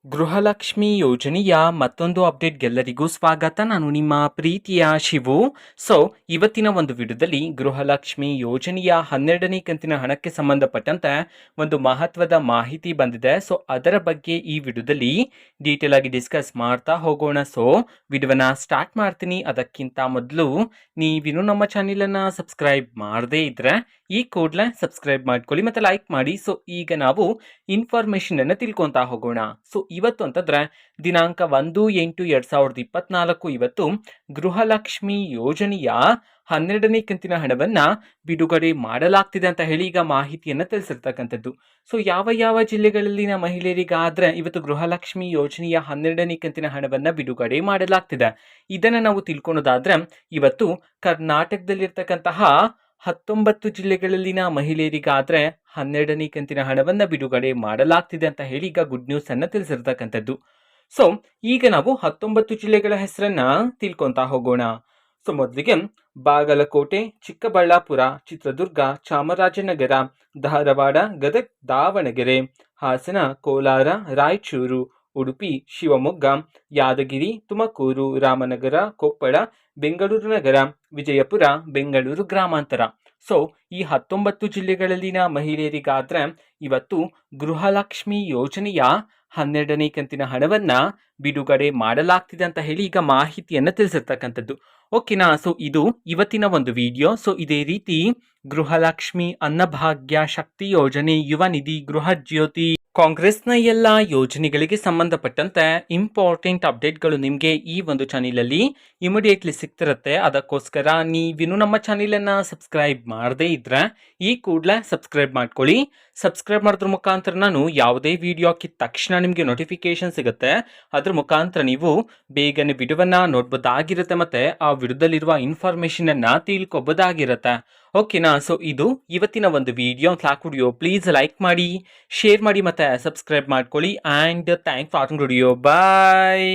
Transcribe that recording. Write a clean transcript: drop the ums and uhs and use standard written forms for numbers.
ಗೃಹಲಕ್ಷ್ಮಿ ಯೋಜನೆಯ ಮತ್ತೊಂದು ಅಪ್ಡೇಟ್ಗೆಲ್ಲರಿಗೂ ಸ್ವಾಗತ. ನಾನು ನಿಮ್ಮ ಪ್ರೀತಿಯ ಶಿವು. ಇವತ್ತಿನ ಒಂದು ವಿಡಿಯೋದಲ್ಲಿ ಗೃಹಲಕ್ಷ್ಮಿ ಯೋಜನೆಯ 12ನೇ ಕಂತಿನ ಹಣಕ್ಕೆ ಸಂಬಂಧಪಟ್ಟಂತೆ ಒಂದು ಮಹತ್ವದ ಮಾಹಿತಿ ಬಂದಿದೆ. ಅದರ ಬಗ್ಗೆ ಈ ವಿಡಿಯೋದಲ್ಲಿ ಡೀಟೇಲ್ ಆಗಿ ಡಿಸ್ಕಸ್ ಮಾಡ್ತಾ ಹೋಗೋಣ. ವಿಡಿಯೋನ ಸ್ಟಾರ್ಟ್ ಮಾಡ್ತೀನಿ. ಅದಕ್ಕಿಂತ ಮೊದಲು ನೀವಿನ್ನು ನಮ್ಮ ಚಾನೆಲನ್ನು ಸಬ್ಸ್ಕ್ರೈಬ್ ಮಾಡದೇ ಇದ್ರೆ ಈ ಕೂಡಲೇ ಸಬ್ಸ್ಕ್ರೈಬ್ ಮಾಡ್ಕೊಳ್ಳಿ ಮತ್ತೆ ಲೈಕ್ ಮಾಡಿ. ಈಗ ನಾವು ಇನ್ಫಾರ್ಮೇಶನ್ ಅನ್ನು ತಿಳ್ಕೊಂತಾ ಹೋಗೋಣ. ಇವತ್ತು ಅಂತಂದ್ರೆ ದಿನಾಂಕ 1/8/2024 ಇವತ್ತು ಗೃಹಲಕ್ಷ್ಮಿ ಯೋಜನೆಯ 12ನೇ ಕಂತಿನ ಹಣವನ್ನ ಬಿಡುಗಡೆ ಮಾಡಲಾಗ್ತಿದೆ ಅಂತ ಹೇಳಿ ಈಗ ಮಾಹಿತಿಯನ್ನ ತಿಳಿಸಿರ್ತಕ್ಕಂಥದ್ದು. ಯಾವ ಯಾವ ಜಿಲ್ಲೆಗಳಲ್ಲಿನ ಮಹಿಳೆಯರಿಗಾದ್ರೆ ಇವತ್ತು ಗೃಹಲಕ್ಷ್ಮಿ ಯೋಜನೆಯ 12ನೇ ಕಂತಿನ ಹಣವನ್ನ ಬಿಡುಗಡೆ ಮಾಡಲಾಗ್ತಿದೆ, ಇದನ್ನ ನಾವು ತಿಳ್ಕೊಳೋದಾದ್ರೆ ಇವತ್ತು ಕರ್ನಾಟಕದಲ್ಲಿರ್ತಕ್ಕಂತಹ 19 ಜಿಲ್ಲೆಗಳಲ್ಲಿನ ಮಹಿಳೆಯರಿಗಾದ್ರೆ 12ನೇ ಕಂತಿನ ಹಣವನ್ನ ಬಿಡುಗಡೆ ಮಾಡಲಾಗ್ತಿದೆ ಅಂತ ಹೇಳಿ ಈಗ ಗುಡ್ ನ್ಯೂಸ್ ಅನ್ನ ತಿಳಿಸಿರ್ತಕ್ಕಂಥದ್ದು. ಈಗ ನಾವು 19 ಜಿಲ್ಲೆಗಳ ಹೆಸರನ್ನ ತಿಳ್ಕೊಂತಾ ಹೋಗೋಣ. ಮೊದಲಿಗೆ ಬಾಗಲಕೋಟೆ, ಚಿಕ್ಕಬಳ್ಳಾಪುರ, ಚಿತ್ರದುರ್ಗ, ಚಾಮರಾಜನಗರ, ಧಾರವಾಡ, ಗದಗ, ದಾವಣಗೆರೆ, ಹಾಸನ, ಕೋಲಾರ, ರಾಯಚೂರು, ಉಡುಪಿ, ಶಿವಮೊಗ್ಗ, ಯಾದಗಿರಿ, ತುಮಕೂರು, ರಾಮನಗರ, ಕೊಪ್ಪಳ, ಬೆಂಗಳೂರು ನಗರ, ವಿಜಯಪುರ, ಬೆಂಗಳೂರು ಗ್ರಾಮಾಂತರ. ಈ 19 ಜಿಲ್ಲೆಗಳಲ್ಲಿನ ಮಹಿಳೆಯರಿಗಾದ್ರೆ ಇವತ್ತು ಗೃಹಲಕ್ಷ್ಮಿ ಯೋಜನೆಯ 12ನೇ ಕಂತಿನ ಹಣವನ್ನ ಬಿಡುಗಡೆ ಮಾಡಲಾಗ್ತಿದೆ ಅಂತ ಹೇಳಿ ಈಗ ಮಾಹಿತಿಯನ್ನ ತಿಳಿಸಿರ್ತಕ್ಕಂಥದ್ದು. ಓಕೆನಾ? ಇದು ಇವತ್ತಿನ ಒಂದು ವಿಡಿಯೋ. ಇದೇ ರೀತಿ ಗೃಹಲಕ್ಷ್ಮಿ, ಅನ್ನಭಾಗ್ಯ, ಶಕ್ತಿ ಯೋಜನೆ, ಯುವ ನಿಧಿ, ಗೃಹ ಜ್ಯೋತಿ, ಕಾಂಗ್ರೆಸ್ನ ಎಲ್ಲ ಯೋಜನೆಗಳಿಗೆ ಸಂಬಂಧಪಟ್ಟಂತೆ ಇಂಪಾರ್ಟೆಂಟ್ ಅಪ್ಡೇಟ್ಗಳು ನಿಮಗೆ ಈ ಒಂದು ಚಾನೆಲಲ್ಲಿ ಇಮಿಡಿಯೇಟ್ಲಿ ಸಿಗ್ತಿರುತ್ತೆ. ಅದಕ್ಕೋಸ್ಕರ ನೀವಿನ್ನು ನಮ್ಮ ಚಾನೆಲನ್ನು ಸಬ್ಸ್ಕ್ರೈಬ್ ಮಾಡದೇ ಇದ್ರೆ ಈ ಕೂಡಲೇ ಸಬ್ಸ್ಕ್ರೈಬ್ ಮಾಡ್ಕೊಳ್ಳಿ. ಸಬ್ಸ್ಕ್ರೈಬ್ ಮಾಡೋದ್ರ ಮುಖಾಂತರ ನಾನು ಯಾವುದೇ ವಿಡಿಯೋ ಹಾಕಿದ ತಕ್ಷಣ ನಿಮಗೆ ನೋಟಿಫಿಕೇಶನ್ ಸಿಗುತ್ತೆ. ಅದ್ರ ಮುಖಾಂತರ ನೀವು ಬೇಗನೆ ವಿಡಿಯೋವನ್ನ ನೋಡ್ಬೋದಾಗಿರುತ್ತೆ ಮತ್ತೆ ಆ ವಿಡಿಯೋದಲ್ಲಿರುವ ಇನ್ಫಾರ್ಮೇಶನ್ ಅನ್ನ ತಿಳ್ಕೊಬೋದಾಗಿರುತ್ತೆ. ಓಕೆನಾ? ಇದು ಇವತ್ತಿನ ಒಂದು ವಿಡಿಯೋ. ವಿಡಿಯೋ ಪ್ಲೀಸ್ ಲೈಕ್ ಮಾಡಿ, ಶೇರ್ ಮಾಡಿ ಮತ್ತೆ ಸಬ್ಸ್ಕ್ರೈಬ್ ಮಾಡ್ಕೊಳ್ಳಿ. And thanks for video. Bye.